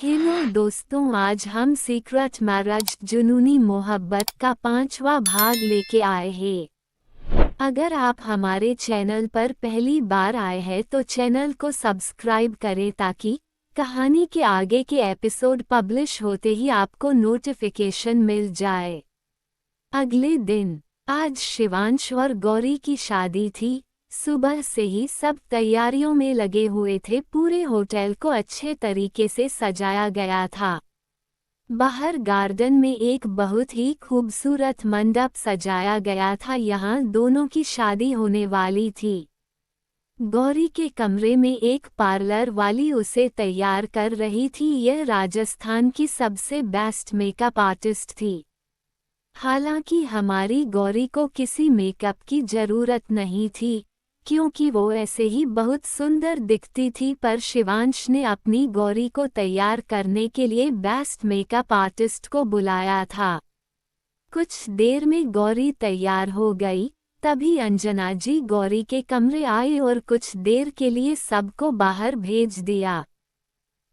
Hello दोस्तों, आज हम सीक्रेट मैरिज जुनूनी मोहब्बत का 5वां भाग लेके आए हैं। अगर आप हमारे चैनल पर पहली बार आए हैं तो चैनल को सब्सक्राइब करें ताकि कहानी के आगे के एपिसोड पब्लिश होते ही आपको नोटिफिकेशन मिल जाए। अगले दिन आज शिवांश और गौरी की शादी थी। सुबह से ही सब तैयारियों में लगे हुए थे। पूरे होटल को अच्छे तरीके से सजाया गया था। बाहर गार्डन में एक बहुत ही खूबसूरत मंडप सजाया गया था। यहाँ दोनों की शादी होने वाली थी। गौरी के कमरे में एक पार्लर वाली उसे तैयार कर रही थी। यह राजस्थान की सबसे बेस्ट मेकअप आर्टिस्ट थी। हालांकि हमारी गौरी को किसी मेकअप की जरूरत नहीं थी क्योंकि वो ऐसे ही बहुत सुंदर दिखती थी, पर शिवांश ने अपनी गौरी को तैयार करने के लिए बेस्ट मेकअप आर्टिस्ट को बुलाया था। कुछ देर में गौरी तैयार हो गई। तभी अंजना जी गौरी के कमरे आए और कुछ देर के लिए सबको बाहर भेज दिया।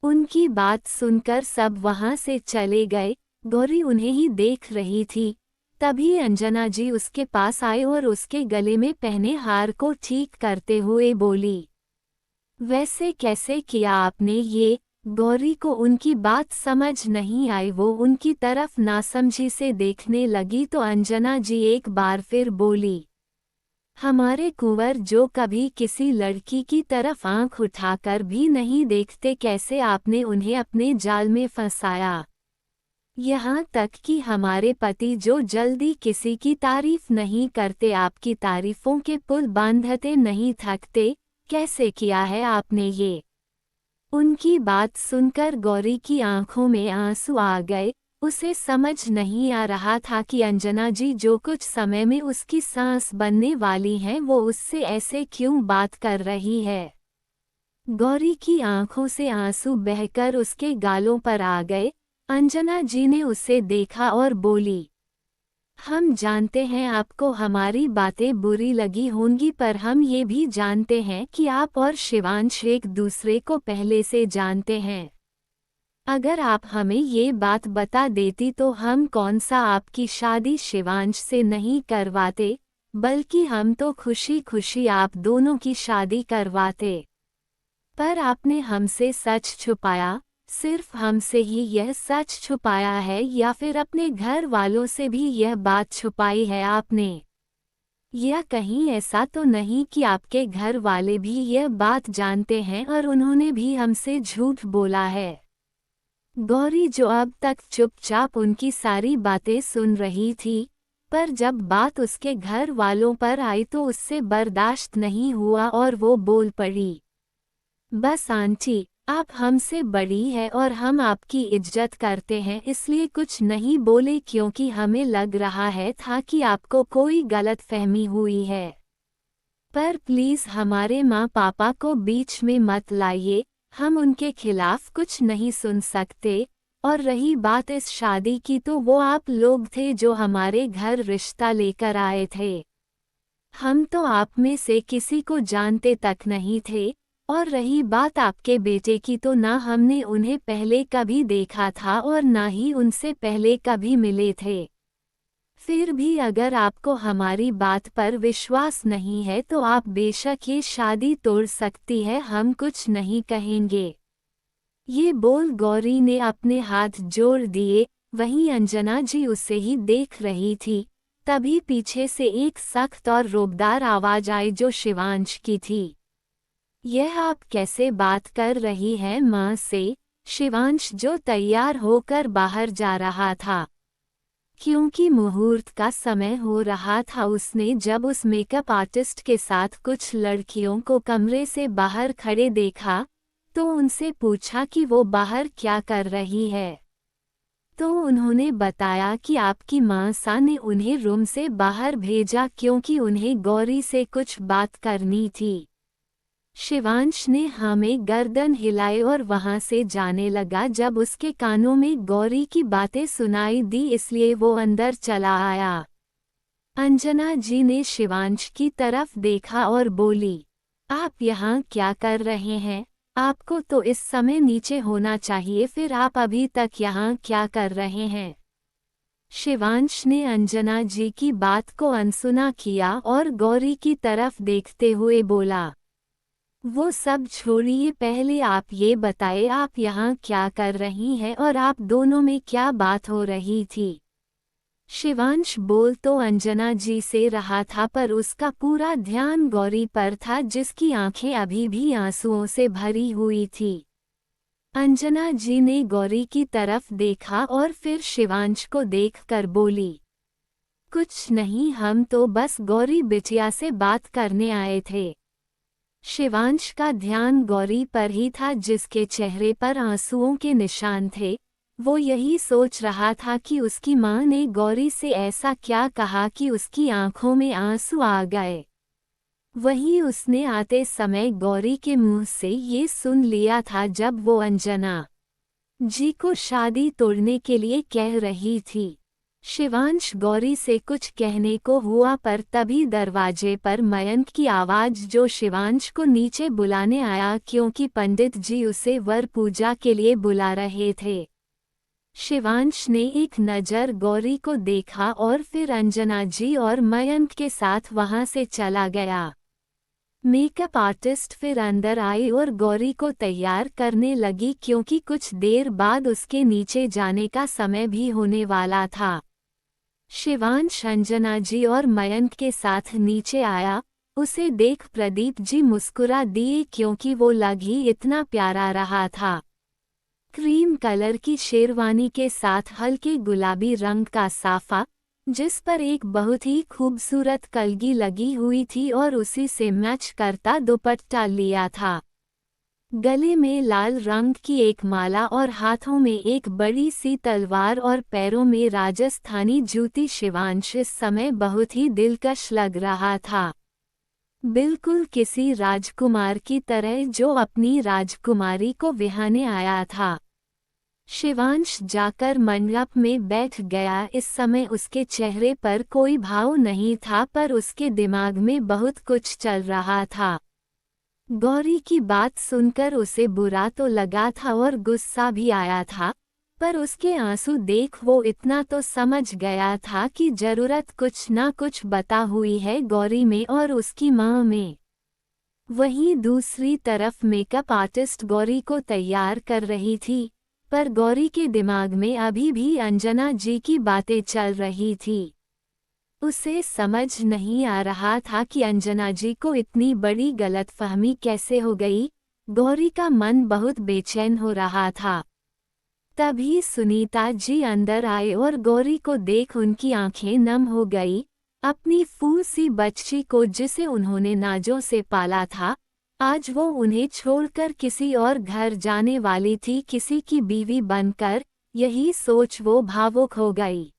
उनकी बात सुनकर सब वहां से चले गए। गौरी उन्हें ही देख रही थी। तभी अंजना जी उसके पास आए और उसके गले में पहने हार को ठीक करते हुए बोली, वैसे कैसे किया आपने ये? गौरी को उनकी बात समझ नहीं आई। वो उनकी तरफ नासमझी से देखने लगी तो अंजना जी एक बार फिर बोली, हमारे कुंवर जो कभी किसी लड़की की तरफ आंख उठाकर भी नहीं देखते, कैसे आपने उन्हें अपने जाल में फंसाया? यहाँ तक कि हमारे पति जो जल्दी किसी की तारीफ नहीं करते, आपकी तारीफों के पुल बांधते नहीं थकते, कैसे किया है आपने ये? उनकी बात सुनकर गौरी की आंखों में आंसू आ गए। उसे समझ नहीं आ रहा था कि अंजना जी जो कुछ समय में उसकी सांस बनने वाली हैं वो उससे ऐसे क्यों बात कर रही है। गौरी की आंखों से आंसू बहकर उसके गालों पर आ गए। अंजना जी ने उसे देखा और बोली, हम जानते हैं आपको हमारी बातें बुरी लगी होंगी, पर हम ये भी जानते हैं कि आप और शिवांश एक दूसरे को पहले से जानते हैं। अगर आप हमें ये बात बता देती तो हम कौन सा आपकी शादी शिवांश से नहीं करवाते, बल्कि हम तो खुशी खुशी आप दोनों की शादी करवाते। पर आपने हमसे सच छुपाया। सिर्फ हमसे ही यह सच छुपाया है या फिर अपने घर वालों से भी यह बात छुपाई है आपने? या कहीं ऐसा तो नहीं कि आपके घर वाले भी यह बात जानते हैं और उन्होंने भी हमसे झूठ बोला है? गौरी जो अब तक चुपचाप उनकी सारी बातें सुन रही थी, पर जब बात उसके घर वालों पर आई तो उससे बर्दाश्त नहीं हुआ और वो बोल पड़ी, बस आंटी, आप हमसे बड़ी है और हम आपकी इज्जत करते हैं, इसलिए कुछ नहीं बोले क्योंकि हमें लग रहा है था कि आपको कोई गलतफहमी हुई है। पर प्लीज़ हमारे माँ पापा को बीच में मत लाइए, हम उनके खिलाफ कुछ नहीं सुन सकते। और रही बात इस शादी की तो वो आप लोग थे जो हमारे घर रिश्ता लेकर आए थे। हम तो आप में से किसी को जानते तक नहीं थे। और रही बात आपके बेटे की तो ना हमने उन्हें पहले कभी देखा था और ना ही उनसे पहले कभी मिले थे। फिर भी अगर आपको हमारी बात पर विश्वास नहीं है तो आप बेशक ये शादी तोड़ सकती है, हम कुछ नहीं कहेंगे। ये बोल गौरी ने अपने हाथ जोड़ दिए। वहीं अंजना जी उसे ही देख रही थी। तभी पीछे से एक सख्त और रोबदार आवाज आई जो शिवांश की थी। यह आप कैसे बात कर रही हैं माँ से? शिवांश जो तैयार होकर बाहर जा रहा था क्योंकि मुहूर्त का समय हो रहा था, उसने जब उस मेकअप आर्टिस्ट के साथ कुछ लड़कियों को कमरे से बाहर खड़े देखा तो उनसे पूछा कि वो बाहर क्या कर रही है। तो उन्होंने बताया कि आपकी माँ सा ने उन्हें रूम से बाहर भेजा क्योंकि उन्हें गौरी से कुछ बात करनी थी। शिवांश ने हाँ में गर्दन हिलाई और वहां से जाने लगा। जब उसके कानों में गौरी की बातें सुनाई दी इसलिए वो अंदर चला आया। अंजना जी ने शिवांश की तरफ देखा और बोली, आप यहाँ क्या कर रहे हैं? आपको तो इस समय नीचे होना चाहिए, फिर आप अभी तक यहाँ क्या कर रहे हैं? शिवांश ने अंजना जी की बात को अनसुना किया और गौरी की तरफ देखते हुए बोला, वो सब छोड़िए, पहले आप ये बताए आप यहाँ क्या कर रही हैं और आप दोनों में क्या बात हो रही थी? शिवांश बोल तो अंजना जी से रहा था, पर उसका पूरा ध्यान गौरी पर था जिसकी आंखें अभी भी आंसुओं से भरी हुई थी। अंजना जी ने गौरी की तरफ देखा और फिर शिवांश को देखकर बोली, कुछ नहीं, हम तो बस गौरी बिटिया से बात करने आए थे। शिवांश का ध्यान गौरी पर ही था जिसके चेहरे पर आंसुओं के निशान थे। वो यही सोच रहा था कि उसकी माँ ने गौरी से ऐसा क्या कहा कि उसकी आंखों में आंसू आ गए। वहीं उसने आते समय गौरी के मुंह से ये सुन लिया था जब वो अंजना जी को शादी तोड़ने के लिए कह रही थी। शिवांश गौरी से कुछ कहने को हुआ, पर तभी दरवाजे पर मयंक की आवाज जो शिवांश को नीचे बुलाने आया क्योंकि पंडित जी उसे वर पूजा के लिए बुला रहे थे। शिवांश ने एक नज़र गौरी को देखा और फिर अंजना जी और मयंक के साथ वहां से चला गया। मेकअप आर्टिस्ट फिर अंदर आई और गौरी को तैयार करने लगी क्योंकि कुछ देर बाद उसके नीचे जाने का समय भी होने वाला था। शिवांश अंजना जी और मयंक के साथ नीचे आया। उसे देख प्रदीप जी मुस्कुरा दिए क्योंकि वो लग ही इतना प्यारा रहा था। क्रीम कलर की शेरवानी के साथ हल्के गुलाबी रंग का साफा, जिस पर एक बहुत ही खूबसूरत कलगी लगी हुई थी और उसी से मैच करता दुपट्टा लिया था। गले में लाल रंग की एक माला और हाथों में एक बड़ी सी तलवार और पैरों में राजस्थानी जूती। शिवांश इस समय बहुत ही दिलकश लग रहा था, बिल्कुल किसी राजकुमार की तरह जो अपनी राजकुमारी को विहाने आया था। शिवांश जाकर मंडप में बैठ गया। इस समय उसके चेहरे पर कोई भाव नहीं था, पर उसके दिमाग में बहुत कुछ चल रहा था। गौरी की बात सुनकर उसे बुरा तो लगा था और गुस्सा भी आया था, पर उसके आंसू देख वो इतना तो समझ गया था कि जरूरत कुछ ना कुछ बता हुई है गौरी में और उसकी माँ में। वहीं दूसरी तरफ मेकअप आर्टिस्ट गौरी को तैयार कर रही थी, पर गौरी के दिमाग में अभी भी अंजना जी की बातें चल रही थी। उसे समझ नहीं आ रहा था कि अंजना जी को इतनी बड़ी गलतफहमी कैसे हो गई। गौरी का मन बहुत बेचैन हो रहा था। तभी सुनीता जी अंदर आए और गौरी को देख उनकी आंखें नम हो गई। अपनी फूल सी बच्ची को जिसे उन्होंने नाजों से पाला था, आज वो उन्हें छोड़कर किसी और घर जाने वाली थी, किसी की बीवी बनकर। यही सोच वो भावुक हो गई।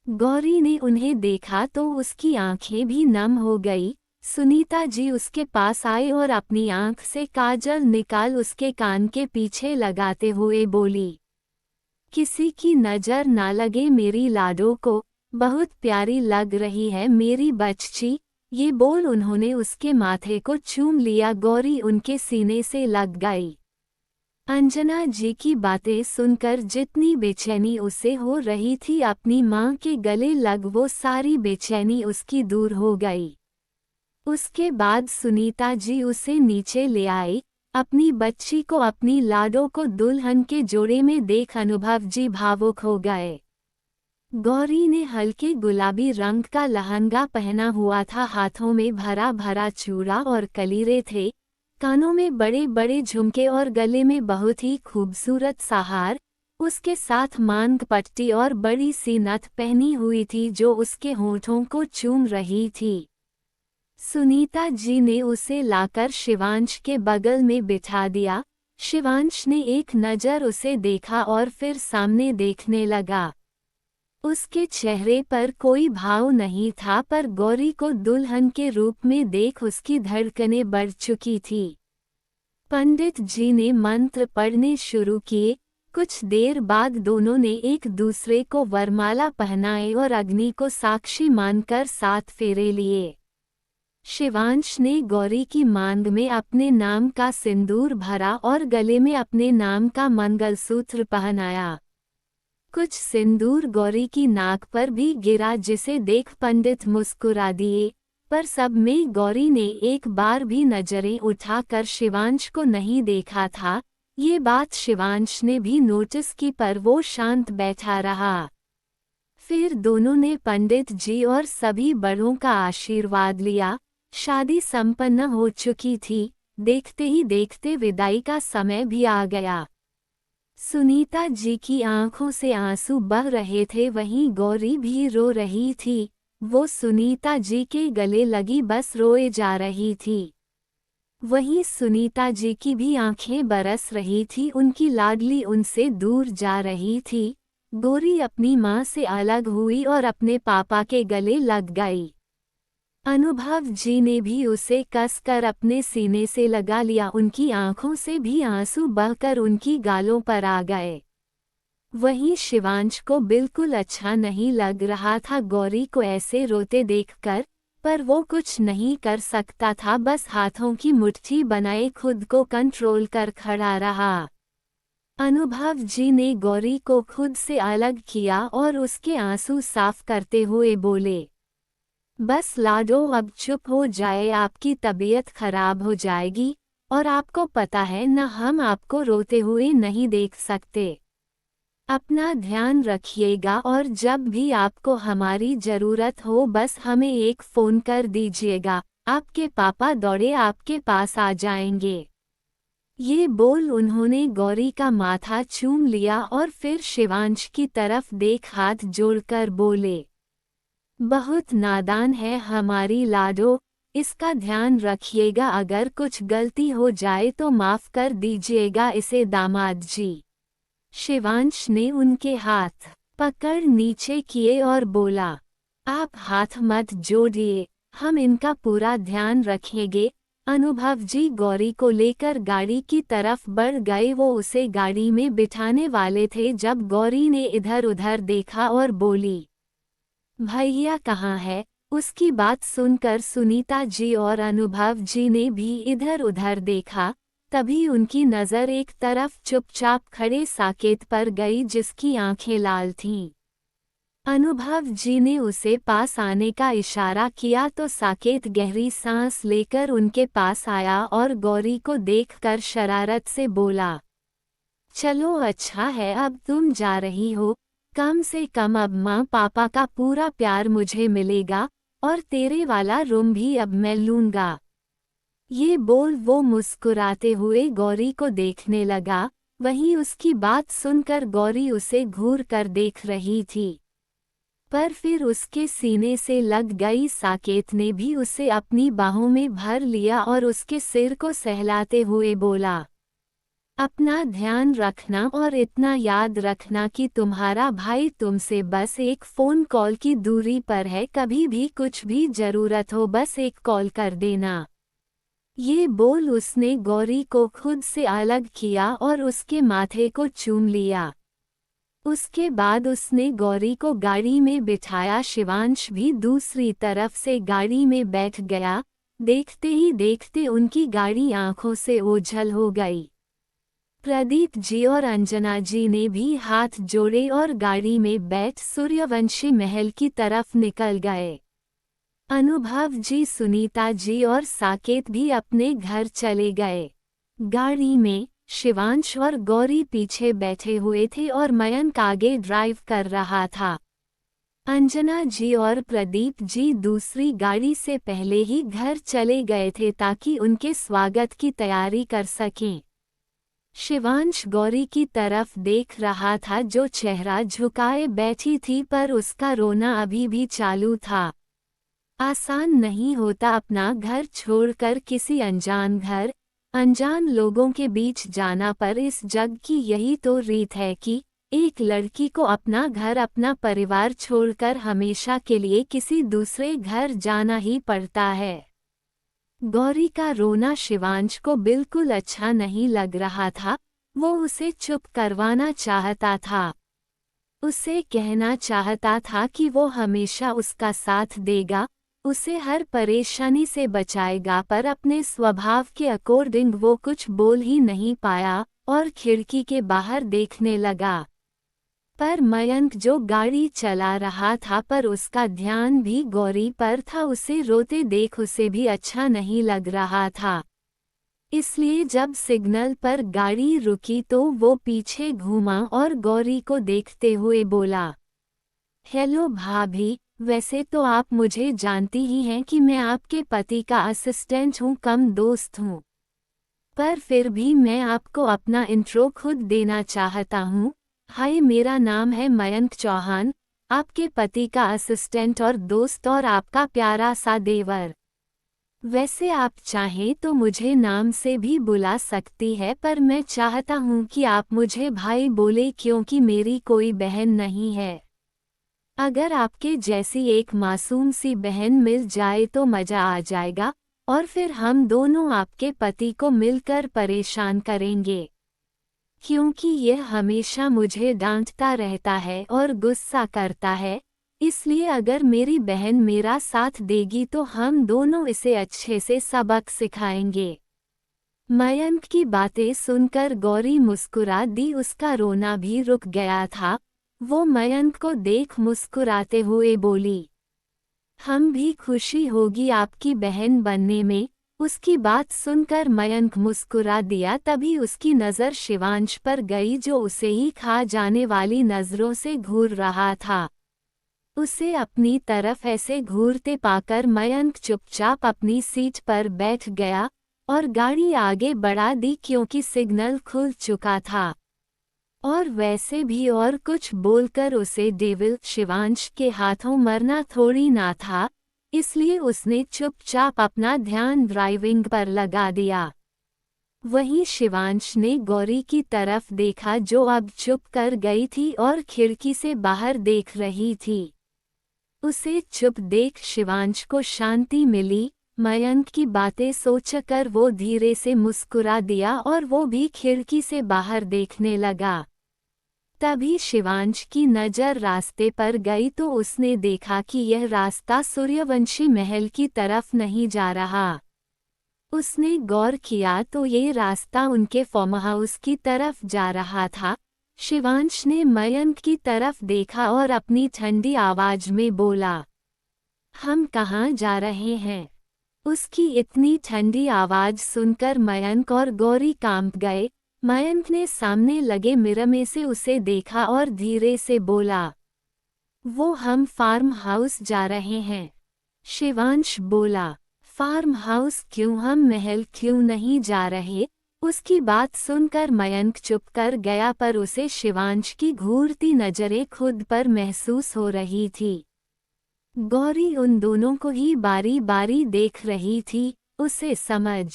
गौरी ने उन्हें देखा तो उसकी आंखें भी नम हो गई। सुनीता जी उसके पास आए और अपनी आंख से काजल निकाल उसके कान के पीछे लगाते हुए बोली, किसी की नजर ना लगे मेरी लाडो को, बहुत प्यारी लग रही है मेरी बच्ची। ये बोल उन्होंने उसके माथे को चूम लिया। गौरी उनके सीने से लग गई। अंजना जी की बातें सुनकर जितनी बेचैनी उसे हो रही थी अपनी माँ के गले लग, वो सारी बेचैनी उसकी दूर हो गई। उसके बाद सुनीता जी उसे नीचे ले आई। अपनी बच्ची को, अपनी लाडो को दुल्हन के जोड़े में देख अनुभव जी भावुक हो गए। गौरी ने हल्के गुलाबी रंग का लहंगा पहना हुआ था, हाथों में भरा भरा चूड़ा और कलीरे थे, कानों में बड़े बड़े झुमके और गले में बहुत ही खूबसूरत सा हार। उसके साथ मांग पट्टी और बड़ी सी नथ पहनी हुई थी जो उसके होठों को चूम रही थी। सुनीता जी ने उसे लाकर शिवांश के बगल में बिठा दिया। शिवांश ने एक नज़र उसे देखा और फिर सामने देखने लगा। उसके चेहरे पर कोई भाव नहीं था, पर गौरी को दुल्हन के रूप में देख उसकी धड़कनें बढ़ चुकी थी। पंडित जी ने मंत्र पढ़ने शुरू किए। कुछ देर बाद दोनों ने एक दूसरे को वरमाला पहनाए और अग्नि को साक्षी मानकर 7 फेरे लिए। शिवांश ने गौरी की मांग में अपने नाम का सिंदूर भरा और गले में अपने नाम का मंगलसूत्र पहनाया। कुछ सिंदूर गौरी की नाक पर भी गिरा, जिसे देख पंडित मुस्कुरा दिए, पर सब में गौरी ने एक बार भी नजरें उठाकर शिवांश को नहीं देखा था। ये बात शिवांश ने भी नोटिस की, पर वो शांत बैठा रहा। फिर दोनों ने पंडित जी और सभी बड़ों का आशीर्वाद लिया। शादी संपन्न हो चुकी थी। देखते ही देखते विदाई का समय भी आ गया। सुनीता जी की आंखों से आंसू बह रहे थे, वहीं गौरी भी रो रही थी। वो सुनीता जी के गले लगी बस रोए जा रही थी। वहीं सुनीता जी की भी आंखें बरस रही थी, उनकी लाडली उनसे दूर जा रही थी। गौरी अपनी मां से अलग हुई और अपने पापा के गले लग गई। अनुभव जी ने भी उसे कसकर अपने सीने से लगा लिया, उनकी आंखों से भी आंसू बहकर उनकी गालों पर आ गए। वहीं शिवांश को बिल्कुल अच्छा नहीं लग रहा था गौरी को ऐसे रोते देखकर, पर वो कुछ नहीं कर सकता था, बस हाथों की मुट्ठी बनाए खुद को कंट्रोल कर खड़ा रहा। अनुभव जी ने गौरी को खुद से अलग किया और उसके आंसू साफ करते हुए बोले, बस लाडो अब चुप हो जाए, आपकी तबीयत खराब हो जाएगी, और आपको पता है न, हम आपको रोते हुए नहीं देख सकते। अपना ध्यान रखिएगा और जब भी आपको हमारी ज़रूरत हो बस हमें एक फ़ोन कर दीजिएगा, आपके पापा दौड़े आपके पास आ जाएंगे। ये बोल उन्होंने गौरी का माथा चूम लिया और फिर शिवांश की तरफ देख हाथ जोड़कर बोले, बहुत नादान है हमारी लाडो, इसका ध्यान रखिएगा, अगर कुछ गलती हो जाए तो माफ़ कर दीजिएगा इसे दामाद जी। शिवांश ने उनके हाथ पकड़ नीचे किए और बोला, आप हाथ मत जोड़िए, हम इनका पूरा ध्यान रखेंगे। अनुभव जी गौरी को लेकर गाड़ी की तरफ बढ़ गए। वो उसे गाड़ी में बिठाने वाले थे जब गौरी ने इधर उधर देखा और बोली, भैया कहाँ है? उसकी बात सुनकर सुनीता जी और अनुभव जी ने भी इधर उधर देखा। तभी उनकी नज़र एक तरफ चुपचाप खड़े साकेत पर गई, जिसकी आंखें लाल थीं। अनुभव जी ने उसे पास आने का इशारा किया तो साकेत गहरी सांस लेकर उनके पास आया और गौरी को देखकर शरारत से बोला, चलो अच्छा है अब तुम जा रही हो, कम से कम अब माँ पापा का पूरा प्यार मुझे मिलेगा, और तेरे वाला रूम भी अब मैं लूँगा। ये बोल वो मुस्कुराते हुए गौरी को देखने लगा। वहीं उसकी बात सुनकर गौरी उसे घूर कर देख रही थी, पर फिर उसके सीने से लग गई। साकेत ने भी उसे अपनी बाहों में भर लिया और उसके सिर को सहलाते हुए बोला, अपना ध्यान रखना और इतना याद रखना कि तुम्हारा भाई तुमसे बस एक फ़ोन कॉल की दूरी पर है, कभी भी कुछ भी ज़रूरत हो बस एक कॉल कर देना। ये बोल उसने गौरी को खुद से अलग किया और उसके माथे को चूम लिया। उसके बाद उसने गौरी को गाड़ी में बिठाया। शिवांश भी दूसरी तरफ से गाड़ी में बैठ गया। देखते ही देखते उनकी गाड़ी आंखों से ओझल हो गई। प्रदीप जी और अंजना जी ने भी हाथ जोड़े और गाड़ी में बैठ सूर्यवंशी महल की तरफ निकल गए। अनुभव जी, सुनीता जी और साकेत भी अपने घर चले गए। गाड़ी में शिवांश और गौरी पीछे बैठे हुए थे और मयंक आगे ड्राइव कर रहा था। अंजना जी और प्रदीप जी दूसरी गाड़ी से पहले ही घर चले गए थे ताकि उनके स्वागत की तैयारी कर सकें। शिवांश गौरी की तरफ देख रहा था जो चेहरा झुकाए बैठी थी, पर उसका रोना अभी भी चालू था। आसान नहीं होता अपना घर छोड़कर किसी अनजान घर, अनजान लोगों के बीच जाना, पर इस जग की यही तो रीत है कि एक लड़की को अपना घर, अपना परिवार छोड़कर हमेशा के लिए किसी दूसरे घर जाना ही पड़ता है। गौरी का रोना शिवांश को बिल्कुल अच्छा नहीं लग रहा था। वो उसे चुप करवाना चाहता था। उसे कहना चाहता था कि वो हमेशा उसका साथ देगा, उसे हर परेशानी से बचाएगा, पर अपने स्वभाव के अकॉर्डिंग वो कुछ बोल ही नहीं पाया और खिड़की के बाहर देखने लगा। पर मयंक जो गाड़ी चला रहा था, पर उसका ध्यान भी गौरी पर था। उसे रोते देख उसे भी अच्छा नहीं लग रहा था। इसलिए जब सिग्नल पर गाड़ी रुकी तो वो पीछे घूमा और गौरी को देखते हुए बोला, हेलो भाभी, वैसे तो आप मुझे जानती ही हैं कि मैं आपके पति का असिस्टेंट हूँ, कम दोस्त हूँ। पर फिर भी मैं आपको अपना इंट्रो खुद देना चाहता हूँ। हाय, मेरा नाम है मयंक चौहान, आपके पति का असिस्टेंट और दोस्त और आपका प्यारा सा देवर। वैसे आप चाहें तो मुझे नाम से भी बुला सकती है, पर मैं चाहता हूँ कि आप मुझे भाई बोले, क्योंकि मेरी कोई बहन नहीं है। अगर आपके जैसी एक मासूम सी बहन मिल जाए तो मजा आ जाएगा, और फिर हम दोनों आपके पति को मिलकर परेशान करेंगे, क्योंकि यह हमेशा मुझे डांटता रहता है और गुस्सा करता है। इसलिए अगर मेरी बहन मेरा साथ देगी तो हम दोनों इसे अच्छे से सबक सिखाएंगे। मयंक की बातें सुनकर गौरी मुस्कुरा दी, उसका रोना भी रुक गया था। वो मयंक को देख मुस्कुराते हुए बोली, हम भी खुशी होगी आपकी बहन बनने में। उसकी बात सुनकर मयंक मुस्कुरा दिया। तभी उसकी नज़र शिवांश पर गई, जो उसे ही खा जाने वाली नज़रों से घूर रहा था। उसे अपनी तरफ ऐसे घूरते पाकर मयंक चुपचाप अपनी सीट पर बैठ गया और गाड़ी आगे बढ़ा दी, क्योंकि सिग्नल खुल चुका था। और वैसे भी और कुछ बोलकर उसे डेविल शिवांश के हाथों मरना थोड़ी ना था, इसलिए उसने चुपचाप अपना ध्यान ड्राइविंग पर लगा दिया। वहीं शिवांश ने गौरी की तरफ देखा, जो अब चुप कर गई थी और खिड़की से बाहर देख रही थी। उसे चुप देख शिवांश को शांति मिली। मयंक की बातें सोचकर वो धीरे से मुस्कुरा दिया और वो भी खिड़की से बाहर देखने लगा। तभी शिवांश की नज़र रास्ते पर गई तो उसने देखा कि यह रास्ता सूर्यवंशी महल की तरफ नहीं जा रहा। उसने गौर किया तो ये रास्ता उनके फार्म हाउस की तरफ जा रहा था। शिवांश ने मयंक की तरफ देखा और अपनी ठंडी आवाज में बोला, हम कहाँ जा रहे हैं? उसकी इतनी ठंडी आवाज सुनकर मयंक और गौरी कांप गए। मयंक ने सामने लगे मिरर में से उसे देखा और धीरे से बोला, वो हम फार्म हाउस जा रहे हैं। शिवांश बोला, फार्म हाउस क्यों, हम महल क्यों नहीं जा रहे? उसकी बात सुनकर मयंक चुप कर गया, पर उसे शिवांश की घूरती नजरें खुद पर महसूस हो रही थी। गौरी उन दोनों को ही बारी बारी देख रही थी। उसे समझ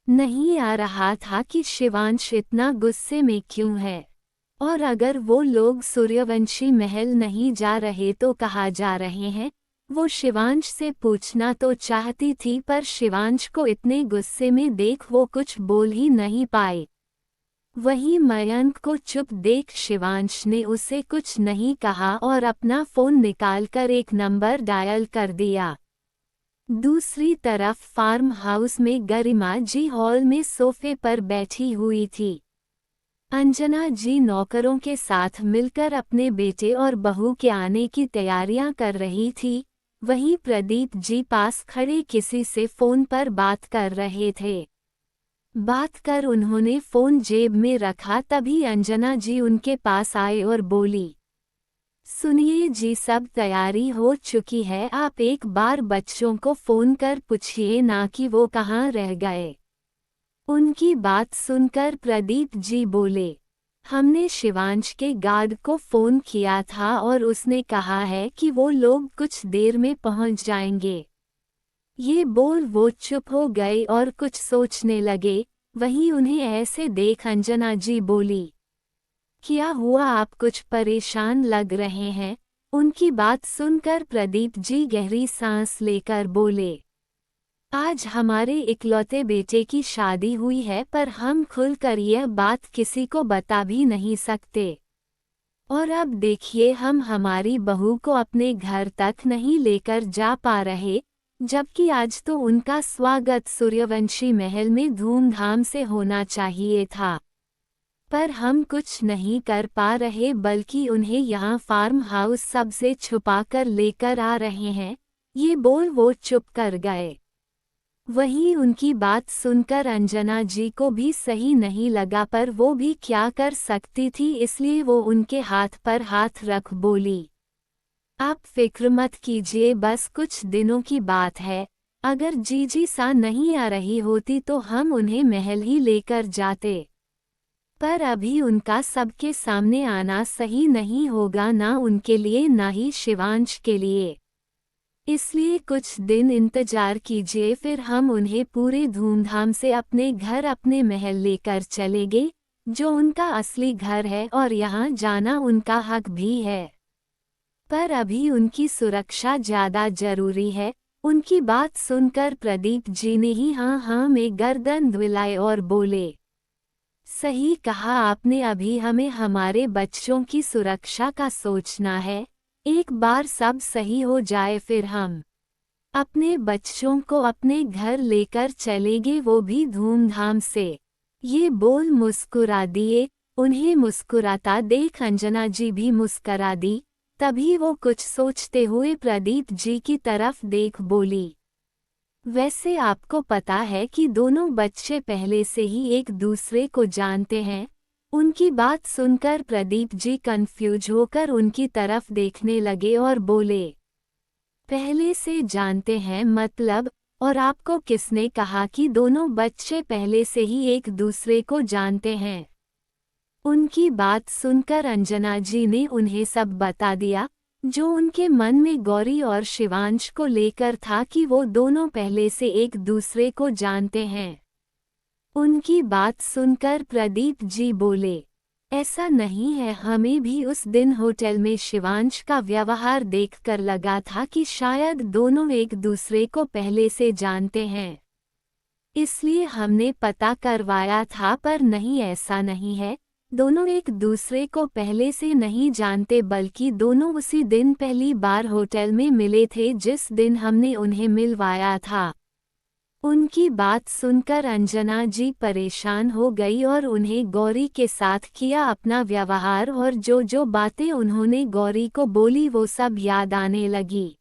नहीं आ रहा था कि शिवांश इतना गुस्से में क्यों है, और अगर वो लोग सूर्यवंशी महल नहीं जा रहे तो कहाँ जा रहे हैं? वो शिवांश से पूछना तो चाहती थी, पर शिवांश को इतने गुस्से में देख वो कुछ बोल ही नहीं पाए। वहीं मयंक को चुप देख शिवांश ने उसे कुछ नहीं कहा और अपना फोन निकालकर एक नंबर डायल कर दिया। दूसरी तरफ फार्म हाउस में गरिमा जी हॉल में सोफे पर बैठी हुई थी। अंजना जी नौकरों के साथ मिलकर अपने बेटे और बहू के आने की तैयारियां कर रही थी। वहीं प्रदीप जी पास खड़े किसी से फोन पर बात कर रहे थे। बात कर उन्होंने फोन जेब में रखा, तभी अंजना जी उनके पास आए और बोली, सुनिए जी, सब तैयारी हो चुकी है, आप एक बार बच्चों को फोन कर पूछिए ना कि वो कहाँ रह गए। उनकी बात सुनकर प्रदीप जी बोले, हमने शिवांश के गार्ड को फोन किया था और उसने कहा है कि वो लोग कुछ देर में पहुंच जाएंगे। ये बोल वो चुप हो गए और कुछ सोचने लगे। वहीं उन्हें ऐसे देख अंजना जी बोली, क्या हुआ, आप कुछ परेशान लग रहे हैं? उनकी बात सुनकर प्रदीप जी गहरी सांस लेकर बोले, आज हमारे इकलौते बेटे की शादी हुई है, पर हम खुलकर यह बात किसी को बता भी नहीं सकते। और अब देखिए, हम हमारी बहू को अपने घर तक नहीं लेकर जा पा रहे। जबकि आज तो उनका स्वागत सूर्यवंशी महल में धूमधाम से होना चाहिए था। पर हम कुछ नहीं कर पा रहे, बल्कि उन्हें यहाँ फार्म हाउस सबसे छुपाकर लेकर आ रहे हैं। ये बोल वो चुप कर गए। वहीं उनकी बात सुनकर अंजना जी को भी सही नहीं लगा, पर वो भी क्या कर सकती थी, इसलिए वो उनके हाथ पर हाथ रख बोली, आप फिक्र मत कीजिए, बस कुछ दिनों की बात है। अगर जीजी सा नहीं आ रही होती तो हम उन्हें महल ही लेकर जाते, पर अभी उनका सबके सामने आना सही नहीं होगा, ना उनके लिए ना ही शिवांश के लिए। इसलिए कुछ दिन इंतजार कीजिए, फिर हम उन्हें पूरे धूमधाम से अपने घर, अपने महल लेकर चलेंगे, जो उनका असली घर है, और यहाँ जाना उनका हक भी है। पर अभी उनकी सुरक्षा ज्यादा जरूरी है। उनकी बात सुनकर प्रदीप जी ने ही हाँ में गर्दन दुलाए और बोले, सही कहा आपने, अभी हमें हमारे बच्चों की सुरक्षा का सोचना है। एक बार सब सही हो जाए फिर हम अपने बच्चों को अपने घर लेकर चलेंगे, वो भी धूमधाम से। ये बोल मुस्कुरा दिए। उन्हें मुस्कुराता देख अंजना जी भी मुस्कुरा दी। तभी वो कुछ सोचते हुए प्रदीप जी की तरफ देख बोली, वैसे आपको पता है कि दोनों बच्चे पहले से ही एक दूसरे को जानते हैं? उनकी बात सुनकर प्रदीप जी कंफ्यूज होकर उनकी तरफ देखने लगे और बोले, पहले से जानते हैं मतलब? और आपको किसने कहा कि दोनों बच्चे पहले से ही एक दूसरे को जानते हैं? उनकी बात सुनकर अंजना जी ने उन्हें सब बता दिया, जो उनके मन में गौरी और शिवांश को लेकर था कि वो दोनों पहले से एक दूसरे को जानते हैं। उनकी बात सुनकर प्रदीप जी बोले, ऐसा नहीं है, हमें भी उस दिन होटल में शिवांश का व्यवहार देखकर लगा था कि शायद दोनों एक दूसरे को पहले से जानते हैं, इसलिए हमने पता करवाया था, पर नहीं, ऐसा नहीं है। दोनों एक दूसरे को पहले से नहीं जानते, बल्कि दोनों उसी दिन पहली बार होटल में मिले थे जिस दिन हमने उन्हें मिलवाया था। उनकी बात सुनकर अंजना जी परेशान हो गई और उन्हें गौरी के साथ किया अपना व्यवहार और जो जो बातें उन्होंने गौरी को बोली वो सब याद आने लगी।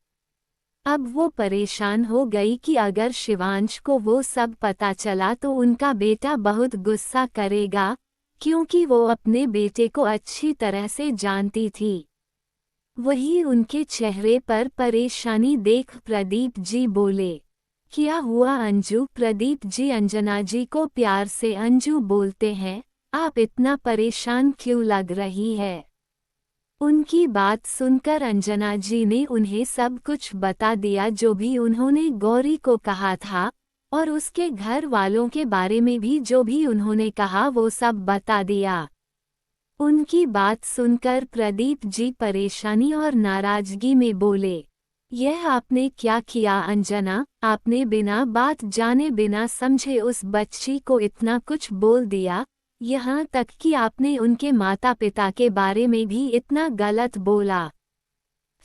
अब वो परेशान हो गई कि अगर शिवांश को वो सब पता चला तो उनका बेटा बहुत गुस्सा करेगा, क्योंकि वो अपने बेटे को अच्छी तरह से जानती थी। वही उनके चेहरे पर परेशानी देख प्रदीप जी बोले, क्या हुआ अंजू? प्रदीप जी अंजना जी को प्यार से अंजू बोलते हैं, आप इतना परेशान क्यों लग रही है? उनकी बात सुनकर अंजना जी ने उन्हें सब कुछ बता दिया, जो भी उन्होंने गौरी को कहा था और उसके घर वालों के बारे में भी जो भी उन्होंने कहा वो सब बता दिया। उनकी बात सुनकर प्रदीप जी परेशानी और नाराजगी में बोले, यह आपने क्या किया अंजना? आपने बिना बात जाने बिना समझे उस बच्ची को इतना कुछ बोल दिया, यहाँ तक कि आपने उनके माता पिता के बारे में भी इतना गलत बोला।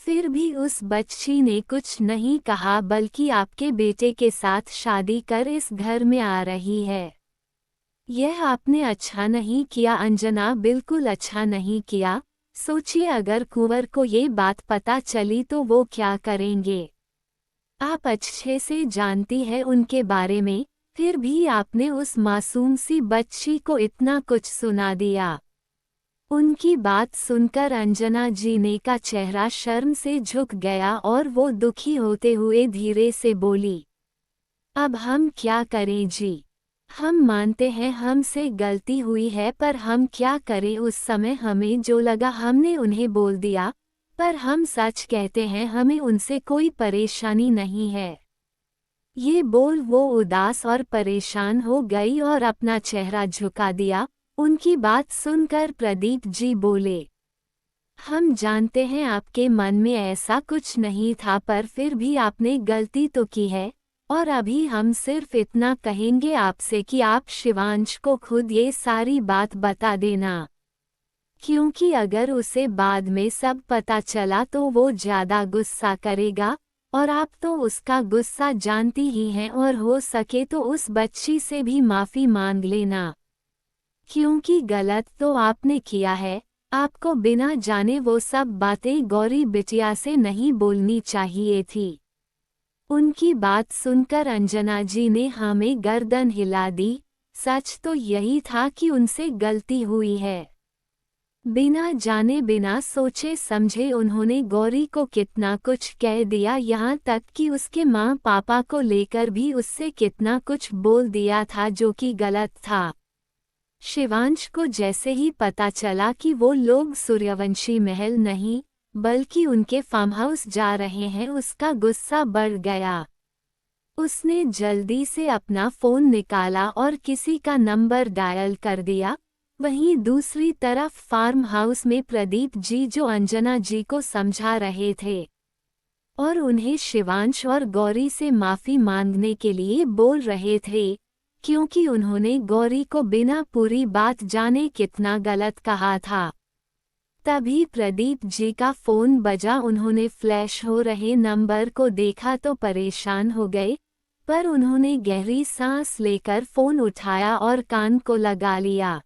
फिर भी उस बच्ची ने कुछ नहीं कहा, बल्कि आपके बेटे के साथ शादी कर इस घर में आ रही है। यह आपने अच्छा नहीं किया अंजना, बिल्कुल अच्छा नहीं किया। सोचिए अगर कुंवर को ये बात पता चली तो वो क्या करेंगे? आप अच्छे से जानती है उनके बारे में, फिर भी आपने उस मासूम सी बच्ची को इतना कुछ सुना दिया। उनकी बात सुनकर अंजना जी ने का चेहरा शर्म से झुक गया और वो दुखी होते हुए धीरे से बोली, अब हम क्या करें जी? हम मानते हैं हमसे गलती हुई है, पर हम क्या करें? उस समय हमें जो लगा हमने उन्हें बोल दिया, पर हम सच कहते हैं हमें उनसे कोई परेशानी नहीं है। ये बोल वो उदास और परेशान हो गई और अपना चेहरा झुका दिया। उनकी बात सुनकर प्रदीप जी बोले, हम जानते हैं आपके मन में ऐसा कुछ नहीं था, पर फिर भी आपने गलती तो की है, और अभी हम सिर्फ इतना कहेंगे आपसे कि आप शिवांश को खुद ये सारी बात बता देना, क्योंकि अगर उसे बाद में सब पता चला तो वो ज़्यादा गुस्सा करेगा और आप तो उसका गुस्सा जानती ही हैं और हो सके तो उस बच्ची से भी माफ़ी मांग लेना, क्योंकि गलत तो आपने किया है। आपको बिना जाने वो सब बातें गौरी बिटिया से नहीं बोलनी चाहिए थी। उनकी बात सुनकर अंजना जी ने हाँ में गर्दन हिला दी। सच तो यही था कि उनसे गलती हुई है। बिना जाने बिना सोचे समझे उन्होंने गौरी को कितना कुछ कह दिया, यहाँ तक कि उसके माँ पापा को लेकर भी उससे कितना कुछ बोल दिया था जो कि गलत था। शिवांश को जैसे ही पता चला कि वो लोग सूर्यवंशी महल नहीं बल्कि उनके फार्म हाउस जा रहे हैं, उसका गुस्सा बढ़ गया। उसने जल्दी से अपना फ़ोन निकाला और किसी का नंबर डायल कर दिया। वहीं दूसरी तरफ फार्म हाउस में प्रदीप जी जो अंजना जी को समझा रहे थे और उन्हें शिवांश और गौरी से माफ़ी मांगने के लिए बोल रहे थे, क्योंकि उन्होंने गौरी को बिना पूरी बात जाने कितना गलत कहा था। तभी प्रदीप जी का फ़ोन बजा। उन्होंने फ्लैश हो रहे नंबर को देखा तो परेशान हो गए, पर उन्होंने गहरी सांस लेकर फ़ोन उठाया और कान को लगा लिया।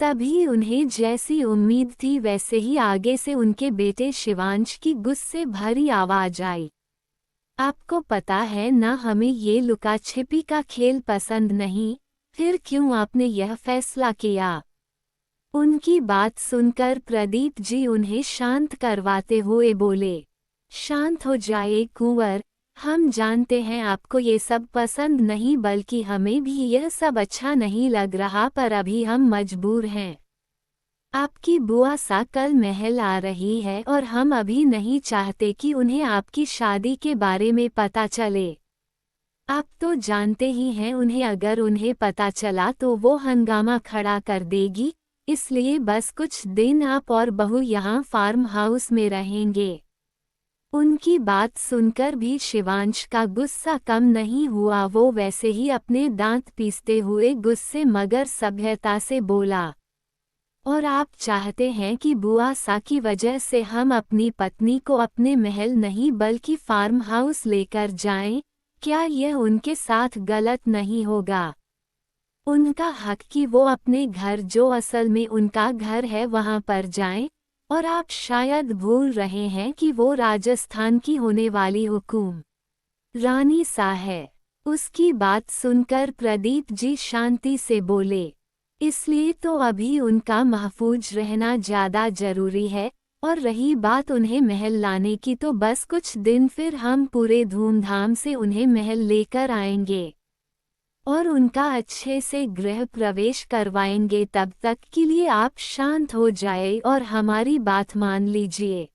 तभी उन्हें जैसी उम्मीद थी वैसे ही आगे से उनके बेटे शिवांश की गुस्से भरी आवाज़ आई। आपको पता है ना, हमें ये लुका छिपी का खेल पसंद नहीं, फिर क्यों आपने यह फैसला किया? उनकी बात सुनकर प्रदीप जी उन्हें शांत करवाते हुए बोले, शांत हो जाए कुंवर, हम जानते हैं आपको ये सब पसंद नहीं, बल्कि हमें भी यह सब अच्छा नहीं लग रहा, पर अभी हम मजबूर हैं। आपकी बुआ सा कल महल आ रही है और हम अभी नहीं चाहते कि उन्हें आपकी शादी के बारे में पता चले। आप तो जानते ही हैं उन्हें पता चला तो वो हंगामा खड़ा कर देगी, इसलिए बस कुछ दिन आप और बहू यहाँ फार्म हाउस में रहेंगे। उनकी बात सुनकर भी शिवांश का गुस्सा कम नहीं हुआ। वो वैसे ही अपने दांत पीसते हुए गुस्से मगर सभ्यता से बोला, और आप चाहते हैं कि बुआ सा की वजह से हम अपनी पत्नी को अपने महल नहीं बल्कि फार्म हाउस लेकर जाएं? क्या यह उनके साथ गलत नहीं होगा? उनका हक कि वो अपने घर जो असल में उनका घर है वहां पर जाएं, और आप शायद भूल रहे हैं कि वो राजस्थान की होने वाली हुकूम रानी सा है। उसकी बात सुनकर प्रदीप जी शांति से बोले, इसलिए तो अभी उनका महफूज रहना ज़्यादा ज़रूरी है, और रही बात उन्हें महल लाने की तो बस कुछ दिन फिर हम पूरे धूमधाम से उन्हें महल लेकर आएंगे और उनका अच्छे से गृह प्रवेश करवाएंगे। तब तक के लिए आप शांत हो जाए और हमारी बात मान लीजिए।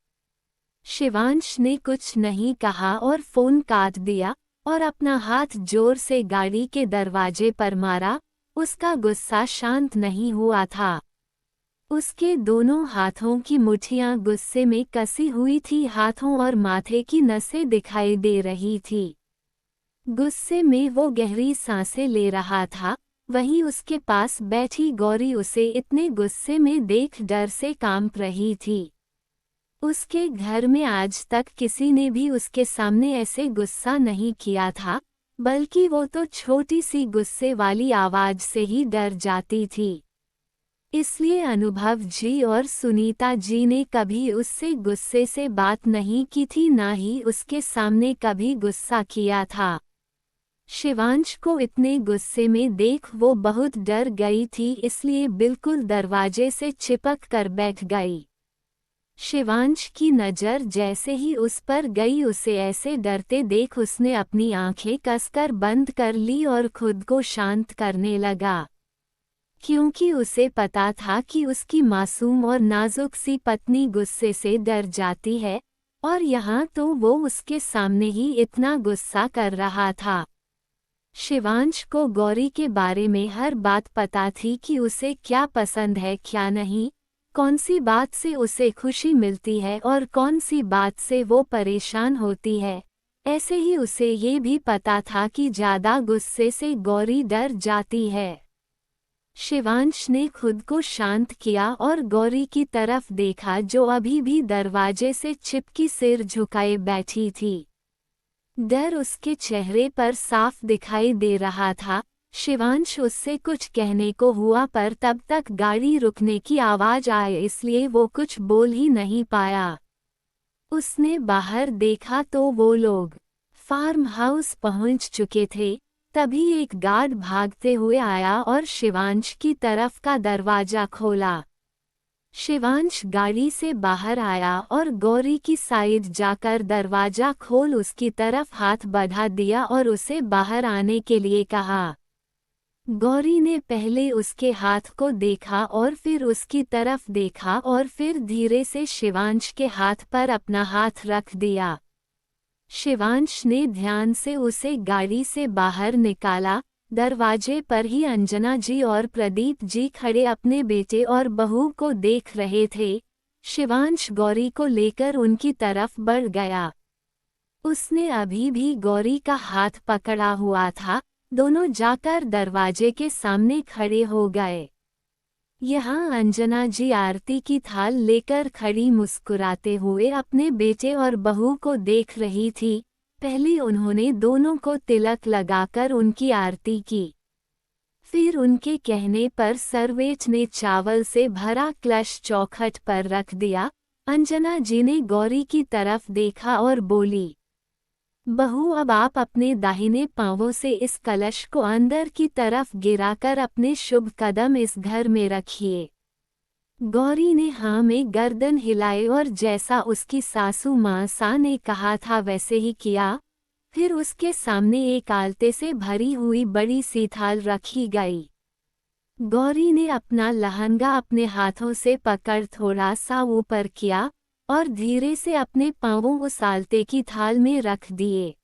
शिवांश ने कुछ नहीं कहा और फ़ोन काट दिया और अपना हाथ जोर से गाड़ी के दरवाजे पर मारा। उसका गुस्सा शांत नहीं हुआ था। उसके दोनों हाथों की मुट्ठियां गुस्से में कसी हुई थी, हाथों और माथे की नसें दिखाई दे रही थी। गुस्से में वो गहरी सांसें ले रहा था। वहीं उसके पास बैठी गौरी उसे इतने गुस्से में देख डर से कांप रही थी। उसके घर में आज तक किसी ने भी उसके सामने ऐसे गुस्सा नहीं किया था, बल्कि वो तो छोटी सी गुस्से वाली आवाज़ से ही डर जाती थी। इसलिए अनुभव जी और सुनीता जी ने कभी उससे गुस्से से बात नहीं की थी, ना ही उसके सामने कभी गुस्सा किया था। शिवांश को इतने गुस्से में देख वो बहुत डर गई थी, इसलिए बिल्कुल दरवाजे से चिपक कर बैठ गई। शिवांश की नज़र जैसे ही उस पर गई, उसे ऐसे डरते देख उसने अपनी आंखें कसकर बंद कर ली और खुद को शांत करने लगा, क्योंकि उसे पता था कि उसकी मासूम और नाजुक सी पत्नी गुस्से से डर जाती है, और यहाँ तो वो उसके सामने ही इतना गुस्सा कर रहा था। शिवांश को गौरी के बारे में हर बात पता थी कि उसे क्या पसंद है क्या नहीं, कौन सी बात से उसे खुशी मिलती है और कौन सी बात से वो परेशान होती है। ऐसे ही उसे ये भी पता था कि ज़्यादा गुस्से से गौरी डर जाती है। शिवांश ने खुद को शांत किया और गौरी की तरफ देखा जो अभी भी दरवाजे से चिपकी सिर झुकाए बैठी थी। डर उसके चेहरे पर साफ दिखाई दे रहा था। शिवांश उससे कुछ कहने को हुआ पर तब तक गाड़ी रुकने की आवाज आए इसलिए वो कुछ बोल ही नहीं पाया। उसने बाहर देखा तो वो लोग फार्म हाउस पहुंच चुके थे। तभी एक गार्ड भागते हुए आया और शिवांश की तरफ का दरवाजा खोला। शिवांश गाड़ी से बाहर आया और गौरी की साइड जाकर दरवाजा खोल उसकी तरफ हाथ बढ़ा दिया और उसे बाहर आने के लिए कहा। गौरी ने पहले उसके हाथ को देखा और फिर उसकी तरफ देखा और फिर धीरे से शिवांश के हाथ पर अपना हाथ रख दिया। शिवांश ने ध्यान से उसे गाड़ी से बाहर निकाला। दरवाजे पर ही अंजना जी और प्रदीप जी खड़े अपने बेटे और बहू को देख रहे थे। शिवांश गौरी को लेकर उनकी तरफ बढ़ गया। उसने अभी भी गौरी का हाथ पकड़ा हुआ था। दोनों जाकर दरवाजे के सामने खड़े हो गए। यहाँ अंजना जी आरती की थाल लेकर खड़ी मुस्कुराते हुए अपने बेटे और बहू को देख रही थी। पहले उन्होंने दोनों को तिलक लगाकर उनकी आरती की। फिर उनके कहने पर सर्वेच ने चावल से भरा कलश चौखट पर रख दिया। अंजना जी ने गौरी की तरफ देखा और बोली, बहू अब आप अपने दाहिने पांवों से इस कलश को अंदर की तरफ गिराकर अपने शुभ कदम इस घर में रखिए। गौरी ने हाँ में गर्दन हिलाई और जैसा उसकी सासू माँ सा ने कहा था वैसे ही किया। फिर उसके सामने एक आलते से भरी हुई बड़ी सी थाल रखी गई। गौरी ने अपना लहंगा अपने हाथों से पकड़ थोड़ा सा ऊपर किया और धीरे से अपने पांवों उस आलते की थाल में रख दिए।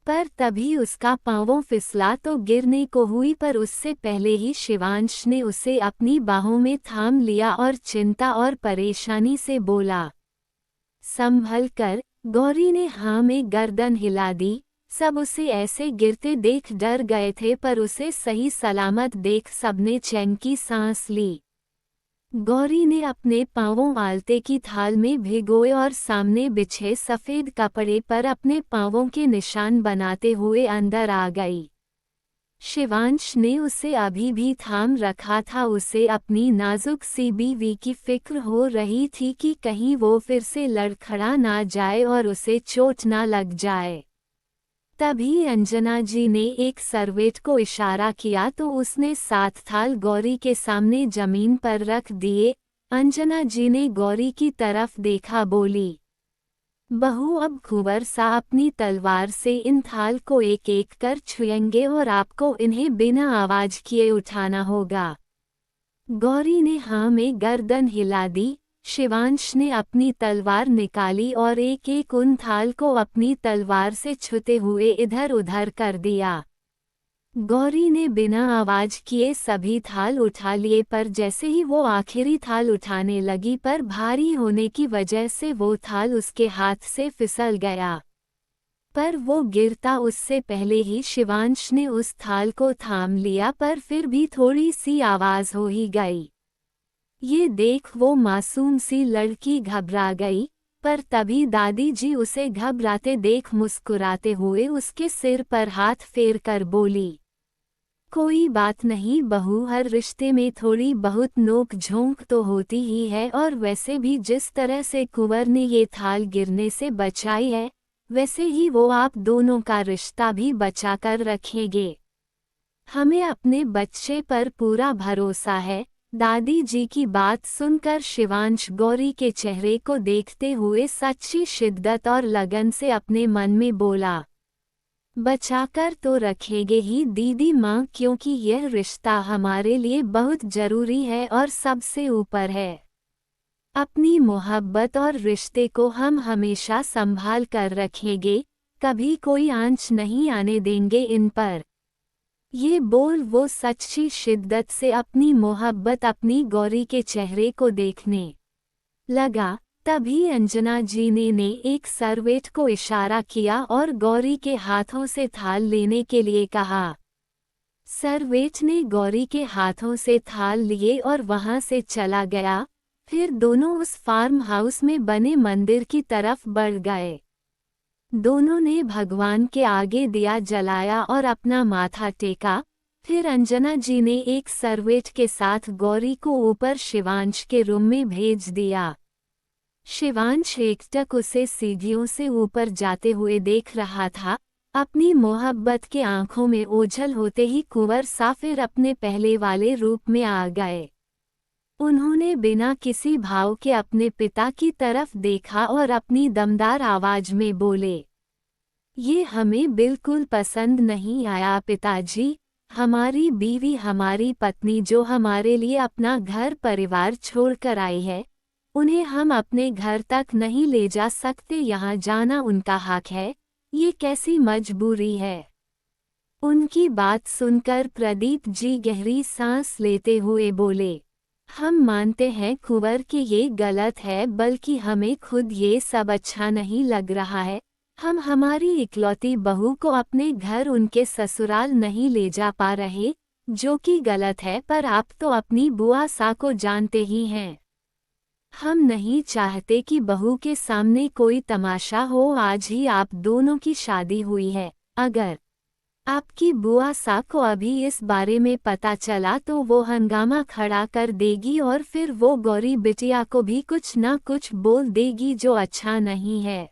पर तभी उसका पांवों फिसला तो गिरने को हुई, पर उससे पहले ही शिवांश ने उसे अपनी बाहों में थाम लिया और चिंता और परेशानी से बोला, संभल कर। गौरी ने हाँ में गर्दन हिला दी। सब उसे ऐसे गिरते देख डर गए थे, पर उसे सही सलामत देख सबने चैन की सांस ली। गौरी ने अपने पांवों आलते की थाल में भिगोए और सामने बिछे सफेद कपड़े पर अपने पांवों के निशान बनाते हुए अंदर आ गई। शिवांश ने उसे अभी भी थाम रखा था। उसे अपनी नाजुक सी बीवी की फिक्र हो रही थी कि कहीं वो फिर से लड़खड़ा ना जाए और उसे चोट ना लग जाए। तभी अंजना जी ने एक सर्वेंट को इशारा किया तो उसने 7 थाल गौरी के सामने जमीन पर रख दिए। अंजना जी ने गौरी की तरफ देखा, बोली, बहू अब कुंवर सा अपनी तलवार से इन थाल को एक एक कर छुएंगे और आपको इन्हें बिना आवाज किए उठाना होगा। गौरी ने हाँ में गर्दन हिला दी। शिवांश ने अपनी तलवार निकाली और एक एक उन थाल को अपनी तलवार से छूते हुए इधर उधर कर दिया। गौरी ने बिना आवाज किए सभी थाल उठा लिए, पर जैसे ही वो आखिरी थाल उठाने लगी पर भारी होने की वजह से वो थाल उसके हाथ से फिसल गया। पर वो गिरता उससे पहले ही शिवांश ने उस थाल को थाम लिया, पर फिर भी थोड़ी सी आवाज हो ही गई। ये देख वो मासूम सी लड़की घबरा गई, पर तभी दादी जी उसे घबराते देख मुस्कुराते हुए उसके सिर पर हाथ फेर कर बोली, कोई बात नहीं बहू, हर रिश्ते में थोड़ी बहुत नोक झोंक तो होती ही है, और वैसे भी जिस तरह से कुंवर ने ये थाल गिरने से बचाई है वैसे ही वो आप दोनों का रिश्ता भी बचाकर रखेंगे। हमें अपने बच्चे पर पूरा भरोसा है। दादी जी की बात सुनकर शिवांश गौरी के चेहरे को देखते हुए सच्ची शिद्दत और लगन से अपने मन में बोला, बचाकर तो रखेंगे ही दीदी माँ, क्योंकि यह रिश्ता हमारे लिए बहुत जरूरी है और सबसे ऊपर है। अपनी मोहब्बत और रिश्ते को हम हमेशा संभाल कर रखेंगे, कभी कोई आंच नहीं आने देंगे इन पर। ये बोल वो सच्ची शिद्दत से अपनी मोहब्बत अपनी गौरी के चेहरे को देखने लगा। तभी अंजना जी ने एक सर्वेंट को इशारा किया और गौरी के हाथों से थाल लेने के लिए कहा। सर्वेंट ने गौरी के हाथों से थाल लिए और वहां से चला गया। फिर दोनों उस फार्म हाउस में बने मंदिर की तरफ बढ़ गए। दोनों ने भगवान के आगे दिया जलाया और अपना माथा टेका। फिर अंजना जी ने एक सर्वेंट के साथ गौरी को ऊपर शिवांश के रूम में भेज दिया। शिवांश एकटक उसे सीढ़ियों से ऊपर जाते हुए देख रहा था। अपनी मोहब्बत के आंखों में ओझल होते ही कुंवर साफिर अपने पहले वाले रूप में आ गए। उन्होंने बिना किसी भाव के अपने पिता की तरफ देखा और अपनी दमदार आवाज में बोले, ये हमें बिल्कुल पसंद नहीं आया पिताजी। हमारी बीवी, हमारी पत्नी जो हमारे लिए अपना घर परिवार छोड़कर आई है, उन्हें हम अपने घर तक नहीं ले जा सकते। यहाँ जाना उनका हक है, ये कैसी मजबूरी है। उनकी बात सुनकर प्रदीप जी गहरी सांस लेते हुए बोले, हम मानते हैं कुंवर कि ये गलत है, बल्कि हमें खुद ये सब अच्छा नहीं लग रहा है। हम हमारी इकलौती बहू को अपने घर उनके ससुराल नहीं ले जा पा रहे, जो कि गलत है। पर आप तो अपनी बुआ सा को जानते ही हैं। हम नहीं चाहते कि बहू के सामने कोई तमाशा हो। आज ही आप दोनों की शादी हुई है। अगर आपकी बुआ सा को अभी इस बारे में पता चला तो वो हंगामा खड़ा कर देगी और फिर वो गौरी बिटिया को भी कुछ ना कुछ बोल देगी जो अच्छा नहीं है।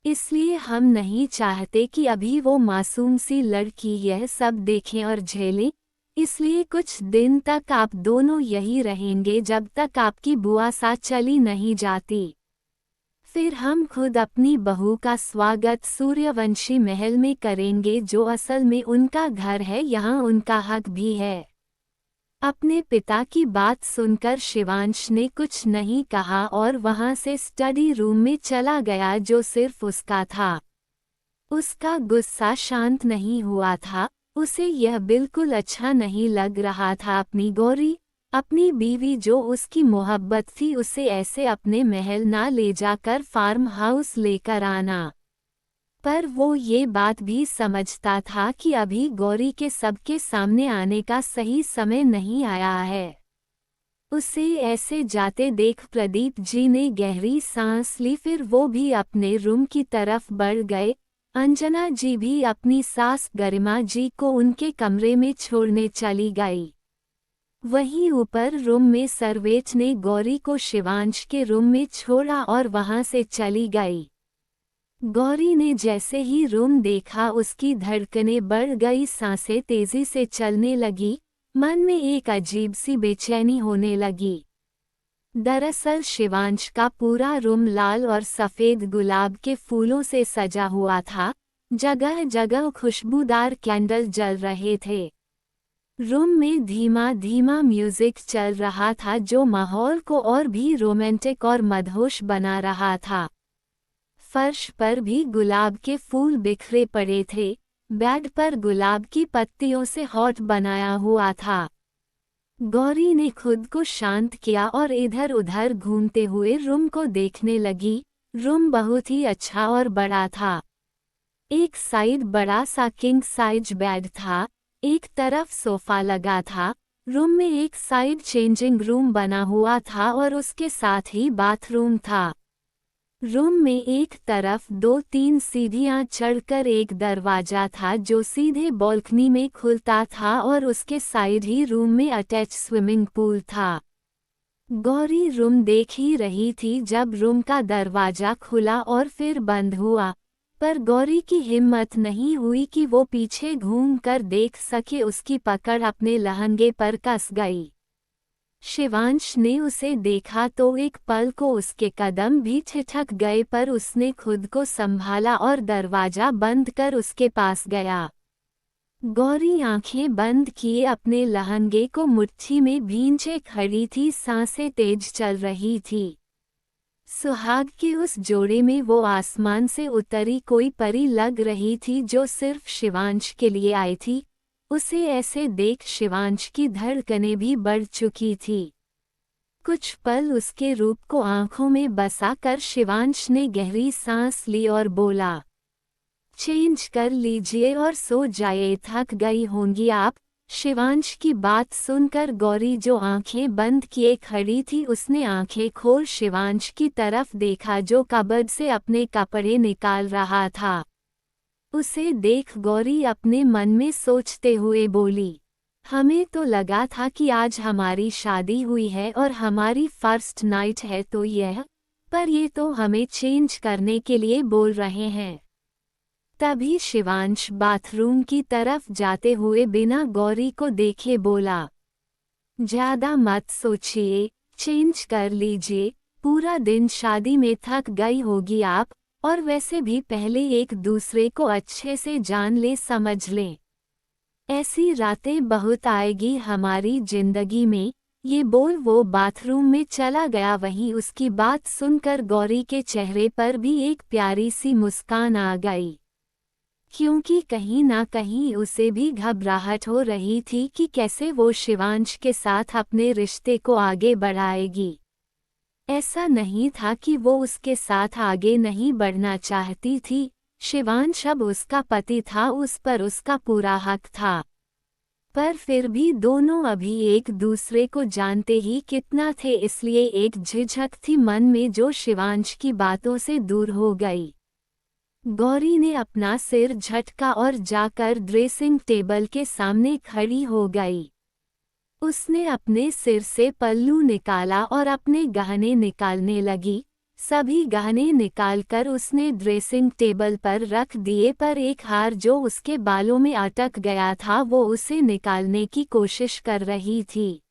इसलिए हम नहीं चाहते कि अभी वो मासूम सी लड़की यह सब देखें और झेले। इसलिए कुछ दिन तक आप दोनों यही रहेंगे जब तक आपकी बुआ सा चली नहीं जाती। फिर हम खुद अपनी बहू का स्वागत सूर्यवंशी महल में करेंगे, जो असल में उनका घर है। यहाँ उनका हक भी है। अपने पिता की बात सुनकर शिवांश ने कुछ नहीं कहा और वहां से स्टडी रूम में चला गया, जो सिर्फ उसका था। उसका गुस्सा शांत नहीं हुआ था। उसे यह बिल्कुल अच्छा नहीं लग रहा था अपनी गौरी, अपनी बीवी जो उसकी मोहब्बत थी, उसे ऐसे अपने महल ना ले जाकर फार्म हाउस लेकर आना। पर वो ये बात भी समझता था कि अभी गौरी के सबके सामने आने का सही समय नहीं आया है। उसे ऐसे जाते देख प्रदीप जी ने गहरी सांस ली। फिर वो भी अपने रूम की तरफ बढ़ गए। अंजना जी भी अपनी सास गरिमा जी को उनके कमरे में छोड़ने चली गई। वहीं ऊपर रूम में सर्वेंट ने गौरी को शिवांश के रूम में छोड़ा और वहां से चली गई। गौरी ने जैसे ही रूम देखा, उसकी धड़कनें बढ़ गई, सांसें तेजी से चलने लगी, मन में एक अजीब सी बेचैनी होने लगी। दरअसल शिवांश का पूरा रूम लाल और सफ़ेद गुलाब के फूलों से सजा हुआ था। जगह जगह खुशबूदार कैंडल जल रहे थे। रूम में धीमा धीमा म्यूजिक चल रहा था, जो माहौल को और भी रोमांटिक और मदहोश बना रहा था। फर्श पर भी गुलाब के फूल बिखरे पड़े थे। बेड पर गुलाब की पत्तियों से हॉट बनाया हुआ था। गौरी ने खुद को शांत किया और इधर उधर घूमते हुए रूम को देखने लगी। रूम बहुत ही अच्छा और बड़ा था। एक साइड बड़ा सा किंग साइज बेड था, एक तरफ सोफा लगा था। रूम में एक साइड चेंजिंग रूम बना हुआ था और उसके साथ ही बाथरूम था। रूम में एक तरफ 2-3 सीढ़ियां चढ़कर एक दरवाजा था, जो सीधे बालकनी में खुलता था और उसके साइड ही रूम में अटैच स्विमिंग पूल था। गौरी रूम देख ही रही थी जब रूम का दरवाजा खुला और फिर बंद हुआ, पर गौरी की हिम्मत नहीं हुई कि वो पीछे घूम कर देख सके। उसकी पकड़ अपने लहंगे पर कस गई। शिवांश ने उसे देखा तो एक पल को उसके कदम भी ठिठक गए, पर उसने खुद को संभाला और दरवाजा बंद कर उसके पास गया। गौरी आंखें बंद किए अपने लहंगे को मुट्ठी में भींचे खड़ी थी, सांसें तेज चल रही थी। सुहाग के उस जोड़े में वो आसमान से उतरी कोई परी लग रही थी, जो सिर्फ शिवांश के लिए आई थी। उसे ऐसे देख शिवांश की धड़कनें भी बढ़ चुकी थी। कुछ पल उसके रूप को आंखों में बसा कर शिवांश ने गहरी सांस ली और बोला, चेंज कर लीजिए और सो जाइए, थक गई होंगी आप। शिवांश की बात सुनकर गौरी जो आंखें बंद किए खड़ी थी उसने आंखें खोल शिवांश की तरफ देखा जो कबर्ड से अपने कपड़े निकाल रहा था। उसे देख गौरी अपने मन में सोचते हुए बोली, हमें तो लगा था कि आज हमारी शादी हुई है और हमारी फर्स्ट नाइट है तो पर ये तो हमें चेंज करने के लिए बोल रहे हैं। तभी शिवांश बाथरूम की तरफ जाते हुए बिना गौरी को देखे बोला, ज्यादा मत सोचिए, चेंज कर लीजिए, पूरा दिन शादी में थक गई होगी आप, और वैसे भी पहले एक दूसरे को अच्छे से जान ले समझ लें। ऐसी रातें बहुत आएगी हमारी जिंदगी में, ये बोल वो बाथरूम में चला गया। वहीं उसकी बात सुनकर गौरी के चेहरे पर भी एक प्यारी सी मुस्कान आ गई, क्योंकि कहीं ना कहीं उसे भी घबराहट हो रही थी कि कैसे वो शिवांश के साथ अपने रिश्ते को आगे बढ़ाएगी। ऐसा नहीं था कि वो उसके साथ आगे नहीं बढ़ना चाहती थी, शिवांश अब उसका पति था, उस पर उसका पूरा हक था। पर फिर भी दोनों अभी एक दूसरे को जानते ही कितना थे, इसलिए एक झिझक थी मन में जो शिवांश की बातों से दूर हो गई। गौरी ने अपना सिर झटका और जाकर ड्रेसिंग टेबल के सामने खड़ी हो गई। उसने अपने सिर से पल्लू निकाला और अपने गहने निकालने लगी। सभी गहने निकालकर उसने ड्रेसिंग टेबल पर रख दिए, पर एक हार जो उसके बालों में अटक गया था वो उसे निकालने की कोशिश कर रही थी,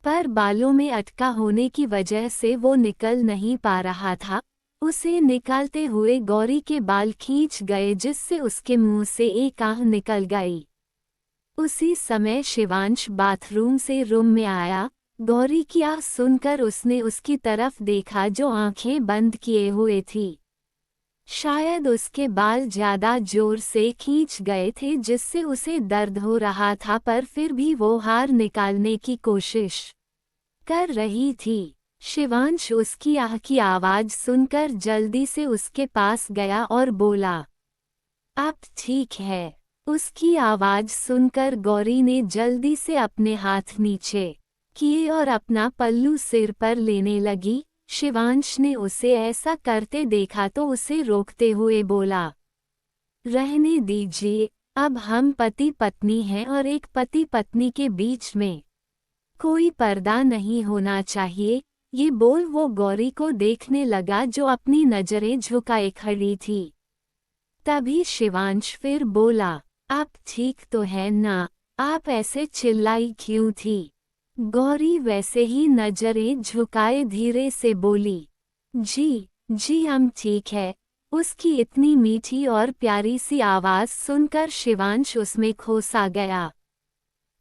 पर बालों में अटका होने की वजह से वो निकल नहीं पा रहा था। उसे निकालते हुए गौरी के बाल खींच गए जिससे उसके मुंह से एक आह निकल गई। उसी समय शिवांश बाथरूम से रूम में आया। गौरी की आह सुनकर उसने उसकी तरफ देखा जो आंखें बंद किए हुए थी। शायद उसके बाल ज्यादा जोर से खींच गए थे जिससे उसे दर्द हो रहा था, पर फिर भी वो हार निकालने की कोशिश कर रही थी। शिवांश उसकी आह की आवाज सुनकर जल्दी से उसके पास गया और बोला, अब ठीक है। उसकी आवाज सुनकर गौरी ने जल्दी से अपने हाथ नीचे किए और अपना पल्लू सिर पर लेने लगी। शिवांश ने उसे ऐसा करते देखा तो उसे रोकते हुए बोला, रहने दीजिए, अब हम पति पत्नी हैं और एक पति पत्नी के बीच में कोई पर्दा नहीं होना चाहिए। ये बोल वो गौरी को देखने लगा जो अपनी नजरें झुकाए खड़ी थी। तभी शिवांश फिर बोला, आप ठीक तो है ना, आप ऐसे चिल्लाई क्यों थी? गौरी वैसे ही नजरें झुकाए धीरे से बोली, जी हम ठीक है। उसकी इतनी मीठी और प्यारी सी आवाज सुनकर शिवांश उसमें खो सा गया,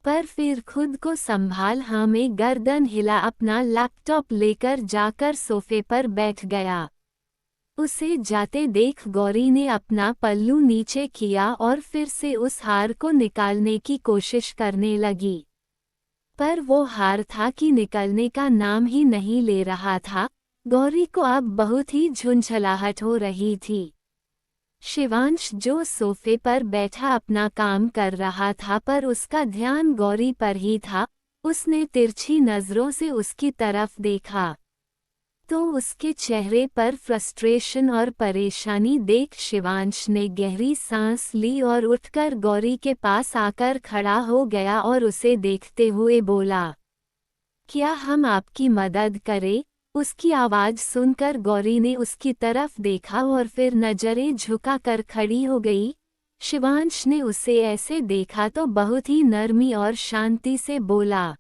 पर फिर खुद को संभाल में गर्दन हिला अपना लैपटॉप लेकर जाकर सोफे पर बैठ गया। उसे जाते देख गौरी ने अपना पल्लू नीचे किया और फिर से उस हार को निकालने की कोशिश करने लगी, पर वो हार था कि निकलने का नाम ही नहीं ले रहा था। गौरी को अब बहुत ही झुंझलाहट हो रही थी। शिवांश जो सोफे पर बैठा अपना काम कर रहा था, पर उसका ध्यान गौरी पर ही था। उसने तिरछी नजरों से उसकी तरफ देखा तो उसके चेहरे पर फ्रस्ट्रेशन और परेशानी देख शिवांश ने गहरी सांस ली और उठकर गौरी के पास आकर खड़ा हो गया और उसे देखते हुए बोला, क्या हम आपकी मदद करें? उसकी आवाज सुनकर गौरी ने उसकी तरफ देखा और फिर नजरें झुकाकर खड़ी हो गई। शिवांश ने उसे ऐसे देखा तो बहुत ही नरमी और शांति से बोला,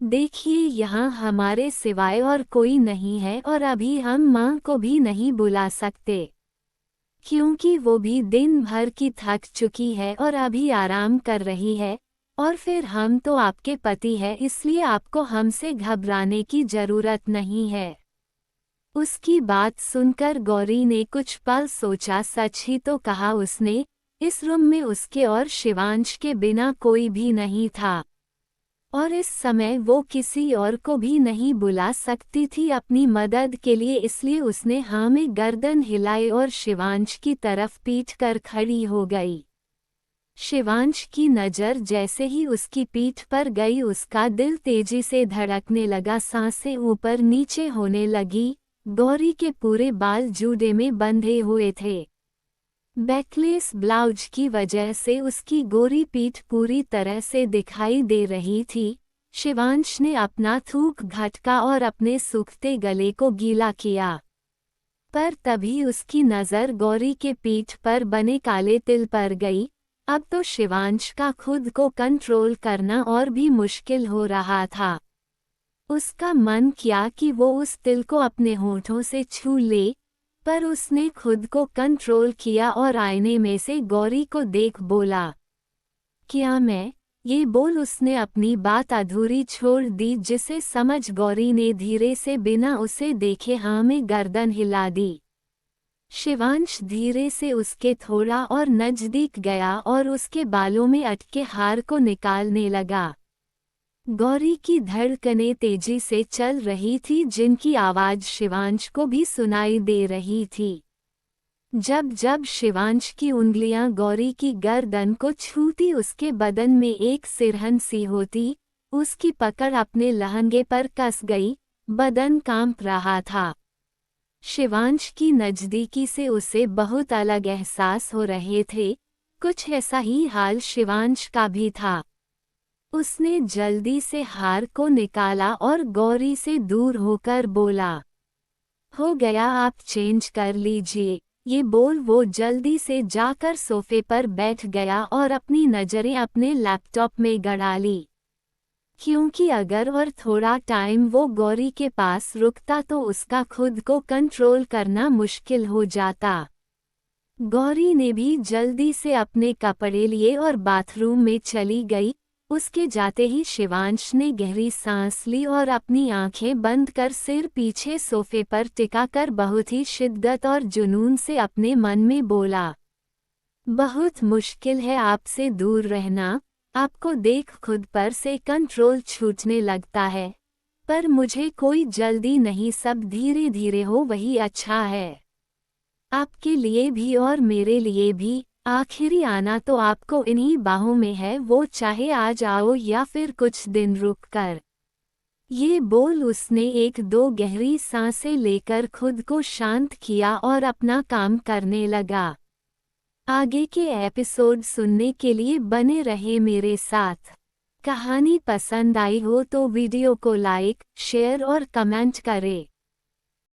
देखिए यहाँ हमारे सिवाय और कोई नहीं है और अभी हम माँ को भी नहीं बुला सकते, क्योंकि वो भी दिन भर की थक चुकी है और अभी आराम कर रही है, और फिर हम तो आपके पति हैं, इसलिए आपको हमसे घबराने की जरूरत नहीं है। उसकी बात सुनकर गौरी ने कुछ पल सोचा। सच ही तो कहा उसने। इस रूम में उसके और शिवांश के बिना कोई भी नहीं था, और इस समय वो किसी और को भी नहीं बुला सकती थी अपनी मदद के लिए, इसलिए उसने हाँ में गर्दन हिलाई और शिवांश की तरफ पीट कर खड़ी हो गई। शिवांश की नज़र जैसे ही उसकी पीठ पर गई उसका दिल तेजी से धड़कने लगा, सांसें ऊपर नीचे होने लगी। गौरी के पूरे बाल जूड़े में बंधे हुए थे। बैकलेस ब्लाउज की वजह से उसकी गोरी पीठ पूरी तरह से दिखाई दे रही थी। शिवांश ने अपना थूक घटका और अपने सूखते गले को गीला किया, पर तभी उसकी नज़र गौरी के पीठ पर बने काले तिल पर गई। अब तो शिवांश का खुद को कंट्रोल करना और भी मुश्किल हो रहा था। उसका मन किया कि वो उस तिल को अपने होठों से छू ले, पर उसने खुद को कंट्रोल किया और आईने में से गौरी को देख बोला, क्या मैं? ये बोल उसने अपनी बात अधूरी छोड़ दी, जिसे समझ गौरी ने धीरे से बिना उसे देखे हाँ में गर्दन हिला दी। शिवांश धीरे से उसके थोड़ा और नजदीक गया और उसके बालों में अटके हार को निकालने लगा। गौरी की धड़कनें तेजी से चल रही थी, जिनकी आवाज शिवांश को भी सुनाई दे रही थी। जब जब शिवांश की उंगलियां गौरी की गर्दन को छूती, उसके बदन में एक सिरहन सी होती। उसकी पकड़ अपने लहंगे पर कस गई, बदन कांप रहा था। शिवांश की नज़दीकी से उसे बहुत अलग एहसास हो रहे थे। कुछ ऐसा ही हाल शिवांश का भी था। उसने जल्दी से हार को निकाला और गौरी से दूर होकर बोला, हो गया, आप चेंज कर लीजिए। ये बोल वो जल्दी से जाकर सोफे पर बैठ गया और अपनी नज़रें अपने लैपटॉप में गड़ा ली, क्योंकि अगर और थोड़ा टाइम वो गौरी के पास रुकता तो उसका खुद को कंट्रोल करना मुश्किल हो जाता। गौरी ने भी जल्दी से अपने कपड़े लिए और बाथरूम में चली गई। उसके जाते ही शिवांश ने गहरी सांस ली और अपनी आंखें बंद कर सिर पीछे सोफे पर टिकाकर बहुत ही शिद्दत और जुनून से अपने मन में बोला, बहुत मुश्किल है आपसे दूर रहना। आपको देख खुद पर से कंट्रोल छूटने लगता है, पर मुझे कोई जल्दी नहीं, सब धीरे धीरे हो वही अच्छा है, आपके लिए भी और मेरे लिए भी। आखिरी आना तो आपको इन्हीं बाहों में है, वो चाहे आज आओ या फिर कुछ दिन रुक कर। ये बोल उसने एक दो गहरी सांसें लेकर खुद को शांत किया और अपना काम करने लगा। आगे के एपिसोड सुनने के लिए बने रहे मेरे साथ। कहानी पसंद आई हो तो वीडियो को लाइक, शेयर और कमेंट करें।